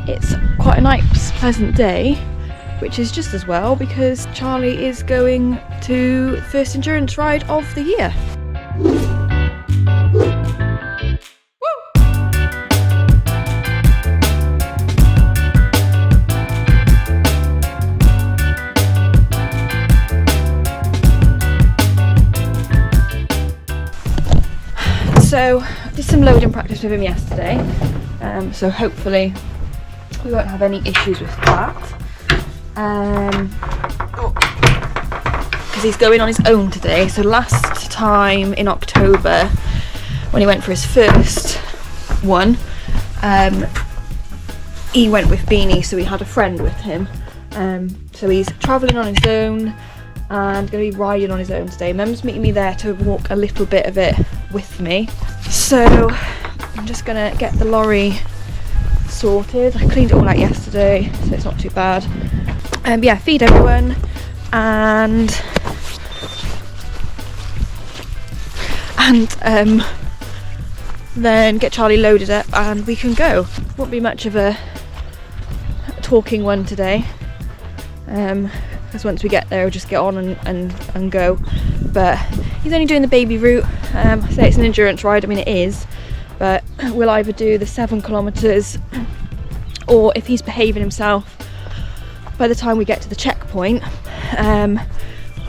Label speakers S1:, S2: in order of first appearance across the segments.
S1: It's quite a nice, pleasant day, which is just as well because Charlie is going to the first endurance ride of the year. So I did some loading practice with him yesterday, so hopefully we won't have any issues with that. Because he's going on his own today. So last time in October, when he went for his first one, he went with Beanie, so he had a friend with him. So he's travelling on his own and going to be riding on his own today. Mum's meeting me there to walk a little bit of it with me. So I'm just going to get the lorry sorted. I cleaned it all out yesterday, so it's not too bad. Yeah, feed everyone and then get Charlie loaded up and we can go. Won't be much of a talking one today, because once we get there we'll just get on and go. But he's only doing the baby route. I say it's an endurance ride, I mean it is, but we'll either do the 7 kilometres or if he's behaving himself by the time we get to the checkpoint, I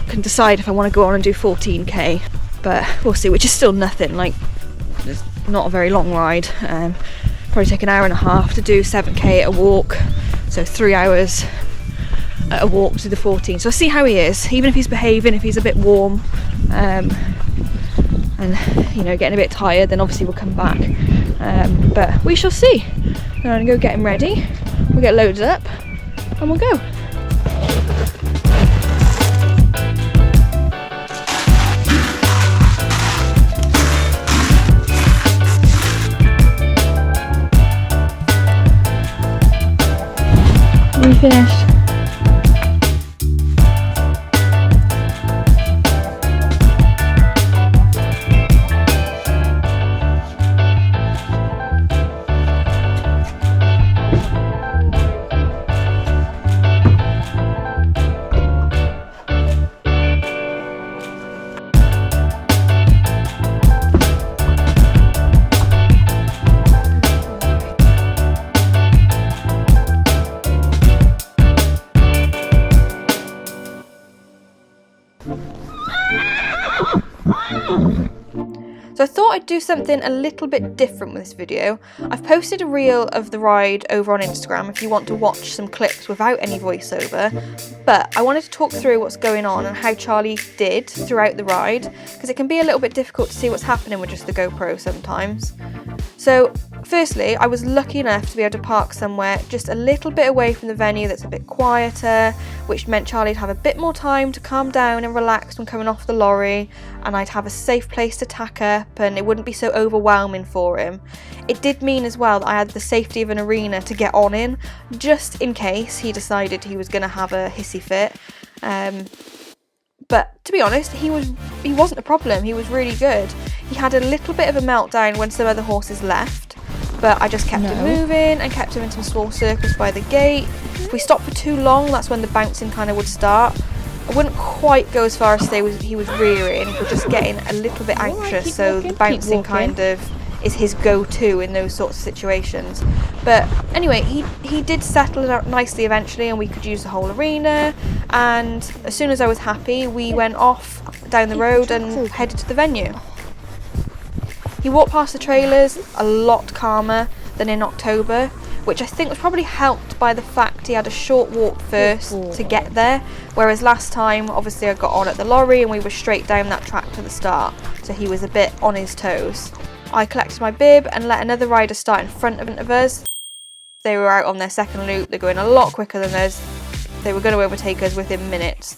S1: can decide if I want to go on and do 14k, but we'll see, which is still nothing, like it's not a very long ride. Probably take an hour and a half to do 7k at a walk, so 3 hours at a walk to the 14. So I'll see how he is, even if he's behaving, if he's a bit warm and you know getting a bit tired, then obviously we'll come back, but we shall see. I'm going to go get him ready, we'll get loaded up and we'll go. We finished. So I thought I'd do something a little bit different with this video. I've posted a reel of the ride over on Instagram if you want to watch some clips without any voiceover, but I wanted to talk through what's going on and how Charlie did throughout the ride, because it can be a little bit difficult to see what's happening with just the GoPro sometimes. So firstly, I was lucky enough to be able to park somewhere just a little bit away from the venue that's a bit quieter, which meant Charlie'd have a bit more time to calm down and relax when coming off the lorry, and I'd have a safe place to tack up and it wouldn't be so overwhelming for him. It did mean as well that I had the safety of an arena to get on in, just in case he decided he was going to have a hissy fit. But to be honest, he wasn't a problem. He was really good. He had a little bit of a meltdown when some other horses left, but I just kept him moving and kept him in some small circles by the gate. If we stopped for too long, that's when the bouncing kind of would start. I wouldn't quite go as far as say he was rearing, he was just getting a little bit anxious, so the bouncing kind of is his go-to in those sorts of situations. But anyway, he did settle it out nicely eventually and we could use the whole arena, and as soon as I was happy we went off down the road and headed to the venue. He walked past the trailers a lot calmer than in October, which I think was probably helped by the fact he had a short walk first to get there, whereas last time obviously I got on at the lorry and we were straight down that track to the start, so he was a bit on his toes. I collected my bib and let another rider start in front of us. They were out on their second loop, they're going a lot quicker than us. They were going to overtake us within minutes,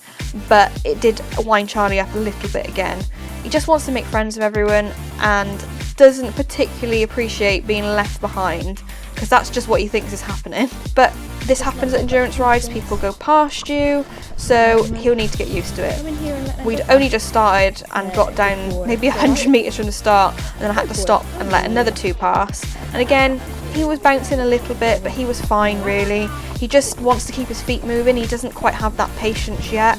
S1: but it did wind Charlie up a little bit again. He just wants to make friends with everyone and doesn't particularly appreciate being left behind, because that's just what he thinks is happening. But this happens at endurance rides, people go past you, so he'll need to get used to it. We'd only just started and got down maybe 100 metres from the start, and then I had to stop and let another two pass. And again, he was bouncing a little bit, but he was fine really. He just wants to keep his feet moving. He doesn't quite have that patience yet.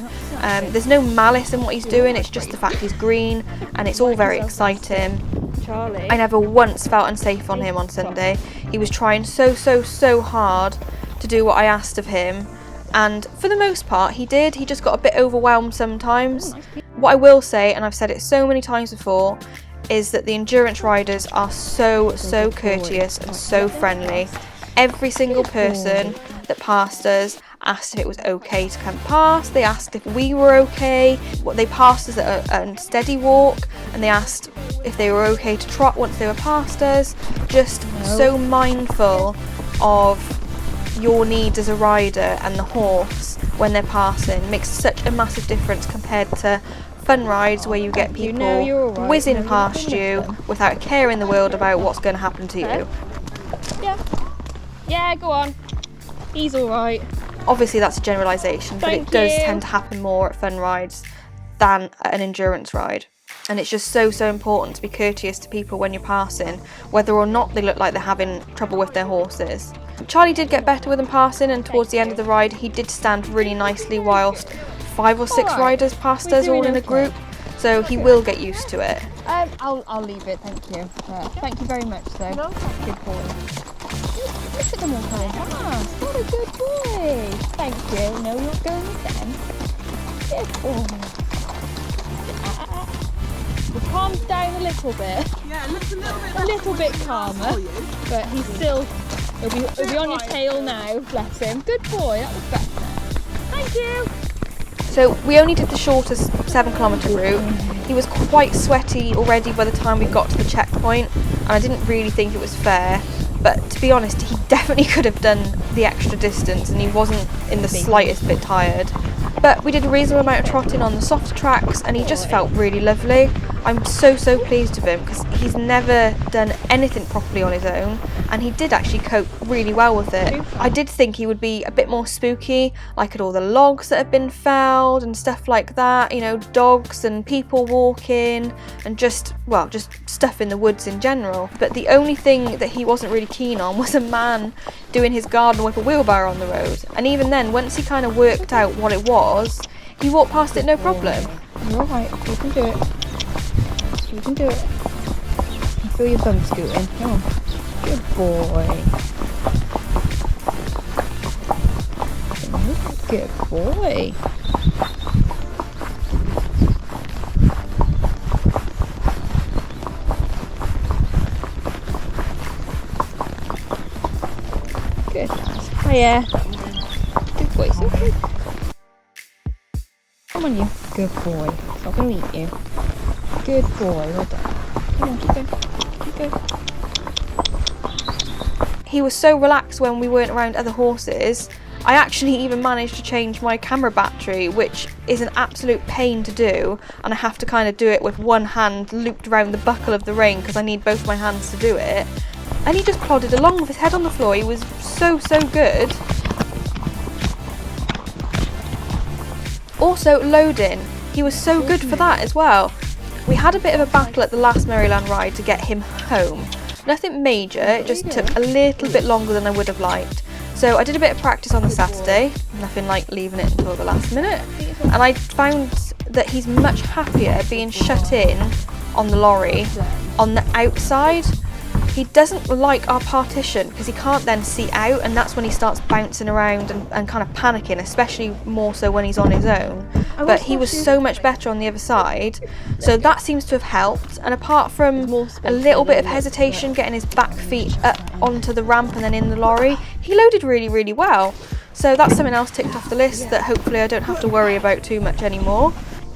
S1: There's no malice in what he's doing, it's just the fact he's green, and it's all very exciting. I never once felt unsafe on him on Sunday. He was trying so hard to do what I asked of him, and for the most part he did. He just got a bit overwhelmed sometimes. What I will say, and I've said it so many times before, is that the endurance riders are so courteous and so friendly. Every single person that passed us asked if it was okay to come past. They asked if we were okay. They passed us at a steady walk, and they asked if they were okay to trot once they were past us. Just so mindful of your needs as a rider and the horse when they're passing. Makes such a massive difference compared to fun rides where you get people whizzing past you without a care in the world about what's going to happen to you.
S2: Yeah, go on. He's alright.
S1: Obviously that's a generalisation, but it does tend to happen more at fun rides than at an endurance ride. And it's just so important to be courteous to people when you're passing, whether or not they look like they're having trouble with their horses. Charlie did get better with them passing, and towards the end of the ride he did stand really nicely whilst 5 or 6 riders passed us all in a group, so he will get used to it.
S2: I'll leave it, thank you. Thank you very much though. Good boy. Look at them all coming past. What a good boy. Thank you. No, you're going with them. Good boy. He calms down a little bit.
S3: Yeah, looks a
S2: little bit calmer, but he's still, he'll be on his tail now, bless him. Good boy, that was better. Thank you.
S1: So we only did the shortest 7-kilometre route. He was quite sweaty already by the time we got to the checkpoint, and I didn't really think it was fair. But to be honest, he definitely could have done the extra distance, and he wasn't in the slightest bit tired. But we did a reasonable amount of trotting on the softer tracks, and he just felt really lovely. I'm so pleased with him because he's never done anything properly on his own, and he did actually cope really well with it. I did think he would be a bit more spooky, like at all the logs that have been felled and stuff like that, you know, dogs and people walking and just stuff in the woods in general. But the only thing that he wasn't really keen on was a man doing his garden with a wheelbarrow on the road. And even then, once he kind of worked out what it was, he walked past it no problem.
S2: You're alright, you can do it. You can do it. I feel your bum scooting. Come on. Good boy. Good boy. Good. Hiya. Good boy. So good. Come on, you. Good boy. It's not going to eat you. Good boy. Well done. Come on, keep going. Keep going.
S1: He was so relaxed when we weren't around other horses. I actually even managed to change my camera battery, which is an absolute pain to do, and I have to kind of do it with one hand looped around the buckle of the rein because I need both my hands to do it. And he just plodded along with his head on the floor. He was so good. Also loading, he was so good for that as well. We had a bit of a battle at the last Maryland ride to get him home. Nothing major, it just took a little bit longer than I would have liked. So I did a bit of practice on the Saturday, nothing like leaving it until the last minute, and I found that he's much happier being shut in on the lorry on the outside. He doesn't like our partition because he can't then see out, and that's when he starts bouncing around and kind of panicking, especially more so when he's on his own. But he was so much better on the other side, so that seems to have helped. And apart from a little bit of hesitation getting his back feet up onto the ramp and then in the lorry, he loaded really well. So that's something else ticked off the list that hopefully I don't have to worry about too much anymore.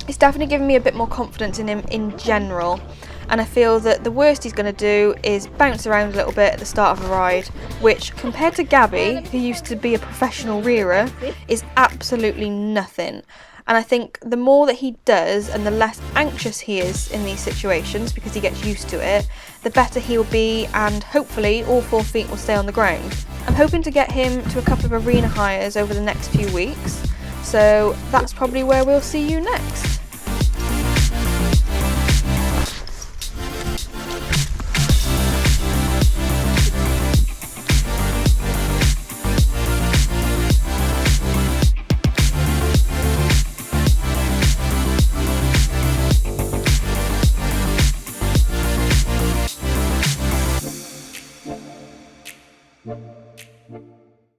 S1: It's definitely given me a bit more confidence in him in general. And I feel that the worst he's going to do is bounce around a little bit at the start of a ride, which compared to Gabby, who used to be a professional rearer, is absolutely nothing. And I think the more that he does and the less anxious he is in these situations because he gets used to it, the better he'll be, and hopefully all 4 feet will stay on the ground. I'm hoping to get him to a couple of arena hires over the next few weeks, so that's probably where we'll see you next.